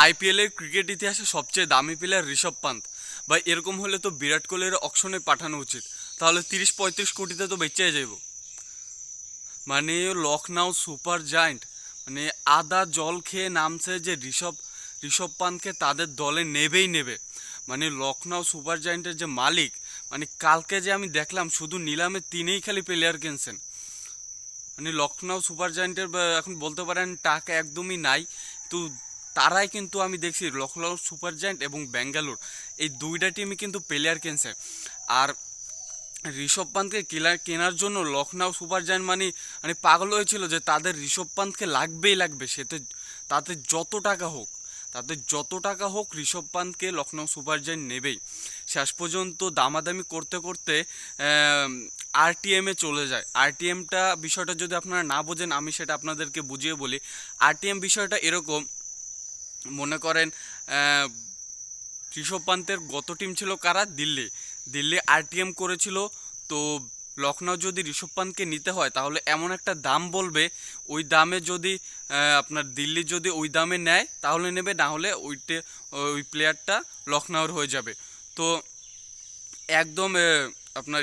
আইপিএলের ক্রিকেট ইতিহাসে সবচেয়ে দামি প্লেয়ার ঋষভ পান্ত। বা এরকম হলে তো বিরাট কোহলির অকশনে পাঠানো উচিত, তাহলে 30-35 কোটিতে তো বেঁচে যাইব। মানে লখনউ সুপার জায়ান্ট মানে আদা জল খেয়ে নামছে যে ঋষভ ঋষভ পান্তকে তাদের দলে নেবেই নেবে। মানে লখনউ সুপার জায়ান্টের যে মালিক, মানে কালকে যে আমি দেখলাম শুধু নিলামে তিনেই খালি প্লেয়ার কিনছেন। মানে লখনউ সুপার জায়ান্টের এখন বলতে পারেন টাকা একদমই নাই, তো তারাই কিন্তু আমি দেখছি লখনউ সুপার জায়ান্ট এবং ব্যাঙ্গালোর এই দুইটা টিমই কিন্তু প্লেয়ার কিনছে। আর ঋষভ পান্তকে কেনার জন্য লখনউ সুপার জায়ান্ট মানে মানে পাগল হয়েছিল যে তাদের ঋষভ পান্তকে লাগবেই লাগবে, সে তো তাতে যত টাকা হোক ঋষভ পান্তকে লখনউ সুপার জায়ান্ট নেবেই। শেষ পর্যন্ত দামাদামি করতে করতে আরটিএমে চলে যায়। আরটিএমটা বিষয়টা যদি আপনারা না বোঝেন আমি সেটা আপনাদেরকে বুঝিয়ে বলি। আরটিএম বিষয়টা এরকম, মনে করেন ঋষভ পান্তের গত টিম ছিল কারা, দিল্লি। দিল্লি আরটিএম করেছিল, তো লখনউ যদি ঋষভ পান্তকে নিতে হয় তাহলে এমন একটা দাম বলবে, ওই দামে যদি আপনার দিল্লি যদি ওই দামে নেয় তাহলে নেবে, না হলে ওই প্লেয়ারটা লখনউর হয়ে যাবে। তো একদম আপনার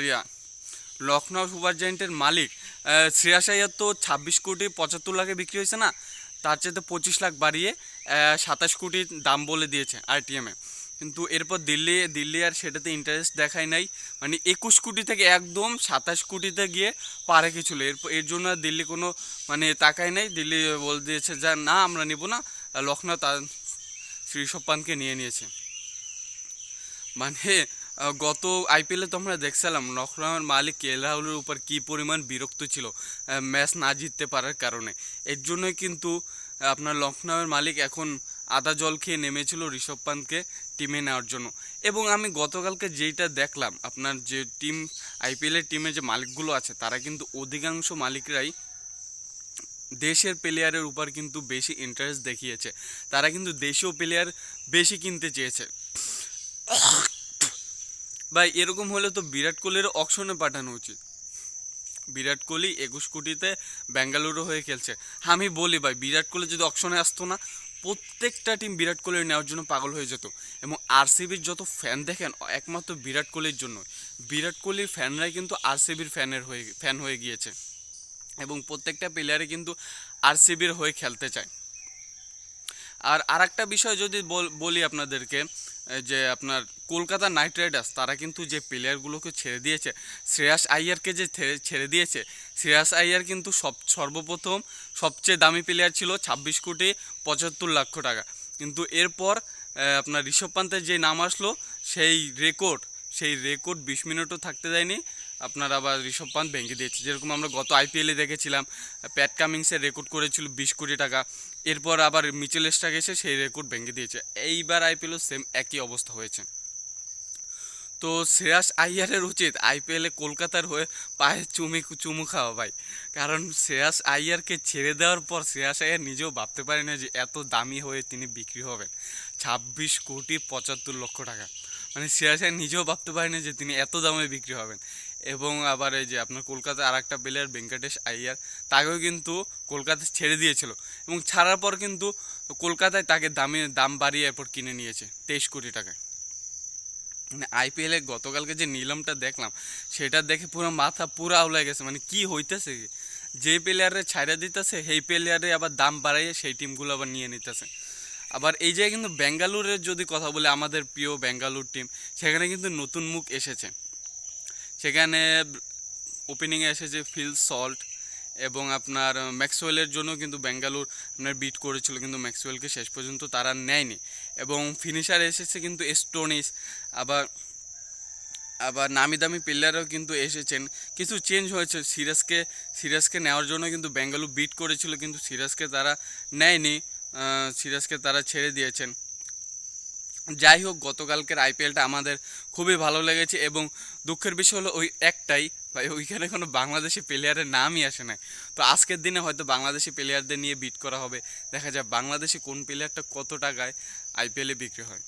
লখনউ সুপার জায়ান্টের মালিক শ্রেয়াস আইয়ার তো 26 কোটি 75 লাখে বিক্রি হয়েছে না, তার চাইতে 25 লাখ বাড়িয়ে 27 কোটি দাম বলে দিয়েছে আরটিএমে। কিন্তু এরপর দিল্লি আর সেটাতে ইন্টারেস্ট দেখায় নাই, মানে 21 কোটি থেকে একদম 27 কোটিতে গিয়ে পারে কিছু এর জন্য আর দিল্লি কোনো মানে তাকায় নাই। দিল্লি বলে দিয়েছে যা না আমরা নেব না, লখনউ তার ঋষভ পান্তকে নিয়ে নিয়েছে। মানে গত আইপিএলে তো আমরা দেখছিলাম লখনউয়ের মালিক কে এল রাহুলের উপর কী পরিমাণ বিরক্ত ছিল ম্যাচ না জিততে পারার কারণে। এর জন্যই কিন্তু আপনার লখনউয়ের মালিক এখন আদা জল খেয়ে নেমেছিল ঋষভ পান্তকে টিমে নেওয়ার জন্য। এবং আমি গতকালকে যেইটা দেখলাম, আপনার যে আইপিএলের টিমে যে মালিকগুলো আছে তারা কিন্তু অধিকাংশ মালিকরাই দেশের প্লেয়ারের উপর কিন্তু বেশি ইন্টারেস্ট দেখিয়েছে, তারা কিন্তু দেশীয় প্লেয়ার বেশি কিনতে চেয়েছে। ভাই এরকম হলে তো বিরাট কোহলির অকশনে পাঠানো উচিত। বিরাট কোহলি 21 কোটিতে বেঙ্গালুরু হয়ে খেলছে। আমি বলি ভাই, বিরাট কোহলি যদি অকশনে আসতো না, প্রত্যেকটা টিম বিরাট কোহলি নেওয়ার জন্য পাগল হয়ে যেত। এবং আরসিবির যত ফ্যান দেখেন একমাত্র বিরাট কোহলির জন্য, বিরাট কোহলির ফ্যানরাই কিন্তু আরসিবির ফ্যান হয়ে গিয়েছে। এবং প্রত্যেকটা প্লেয়ারে কিন্তু আরসিবির হয়ে খেলতে চায়। আর আরেকটা বিষয় যদি বলি আপনাদেরকে, যে আপনার কলকাতা নাইট রাইডার্স তারা কিন্তু যে প্লেয়ারগুলোকে ছেড়ে দিয়েছে, শ্রেয়াস আইয়ারকে যে ছেড়ে দিয়েছে, শ্রেয়াস আইয়ার কিন্তু সর্বপ্রথম সবচেয়ে দামি প্লেয়ার ছিল 26 কোটি 75 লাখ টাকা। কিন্তু এরপর আপনার ঋষভ পান্তের যে নাম আসলো, সেই রেকর্ড 20 মিনিটও থাকতে দেয়নি, আপনার আবার ঋষভ পান্ত ভেঙে দিয়েছে। যেরকম আমরা গত আইপিএলে দেখেছিলাম প্যাট কামিংসের রেকর্ড করেছিল 20 কোটি টাকা, এরপর আবার মিচেল স্টার্ক এসে সেই রেকর্ড ভেঙে দিয়েছে। এইবার আইপিএলও সেম একই অবস্থা হয়েছে। তো শ্রেয়াস আইয়ারের উচিত আইপিএলে কলকাতার হয়ে পায়ে চুমু খাওয়া ভাই। কারণ শ্রেয়াস আইয়ারকে ছেড়ে দেওয়ার পর শ্রেয়াস আইয়ার নিজেও ভাবতে পারে না যে এত দামি হয়ে তিনি বিক্রি হবেন 26 কোটি 75 লক্ষ টাকা। মানে শ্রেয়াস আইয়ার নিজেও ভাবতে পারে না যে তিনি এত দামে বিক্রি হবেন। এবং আবার এই যে আপনার কলকাতায় আর একটা প্লেয়ার ভেঙ্কটেশ আইয়ার, তাকেও কিন্তু কলকাতা ছেড়ে দিয়েছিল, এবং ছাড়ার পর কিন্তু কলকাতায় তাকে দাম বাড়িয়ে এরপর কিনে নিয়েছে 23 কোটি টাকায়। মানে আইপিএলে গতকালকে যে নিলামটা দেখলাম সেটা দেখে পুরো মাথা পুরো আউলাই গেছে। মানে কি হইতেছে, যে প্লেয়ারে ছাইড়া দিতেছে সেই প্লেয়ারে আবার দাম বাড়াইয়ে সেই টিমগুলো আবার নিয়ে নিতেছে। আবার এই জায়গায় কিন্তু বেঙ্গালুরের যদি কথা বলে, আমাদের প্রিয় বেঙ্গালুর টিম, সেখানে কিন্তু নতুন মুখ এসেছে। সেখানে ওপেনিংয়ে এসেছে ফিল সল্ট, এবং আপনার ম্যাক্সওয়েলের জন্য কিন্তু বেঙ্গালুর আপনার বিট করেছিল, কিন্তু ম্যাক্সওয়েলকে শেষ পর্যন্ত তারা নেয়নি। এবং ফিনিশার এসেছে কিন্তু স্টোনিস, আবার আবার নামি দামি প্লেয়ারও কিন্তু এসেছেন। কিছু চেঞ্জ হয়েছে, সিরাজকে নেওয়ার জন্য কিন্তু বেঙ্গালুরু বিট করেছিল, কিন্তু সিরাজকে তারা নেয়নি, সিরাজকে তারা ছেড়ে দিয়েছেন। যাই হোক, গতকালকের আইপিএলটা আমাদের খুবই ভালো লেগেছে। এবং দুঃখের বিষয় হলো ওই একটাই ভাই, ওইখানে কোনো বাংলাদেশি প্লেয়ারের নামই আসে নাই। তো আজকের দিনে হয়তো বাংলাদেশি প্লেয়ারদের নিয়ে বিট করা হবে, দেখা যায় বাংলাদেশি কোন প্লেয়ারটা কত টাকায় আইপিএলে বিক্রি হয়।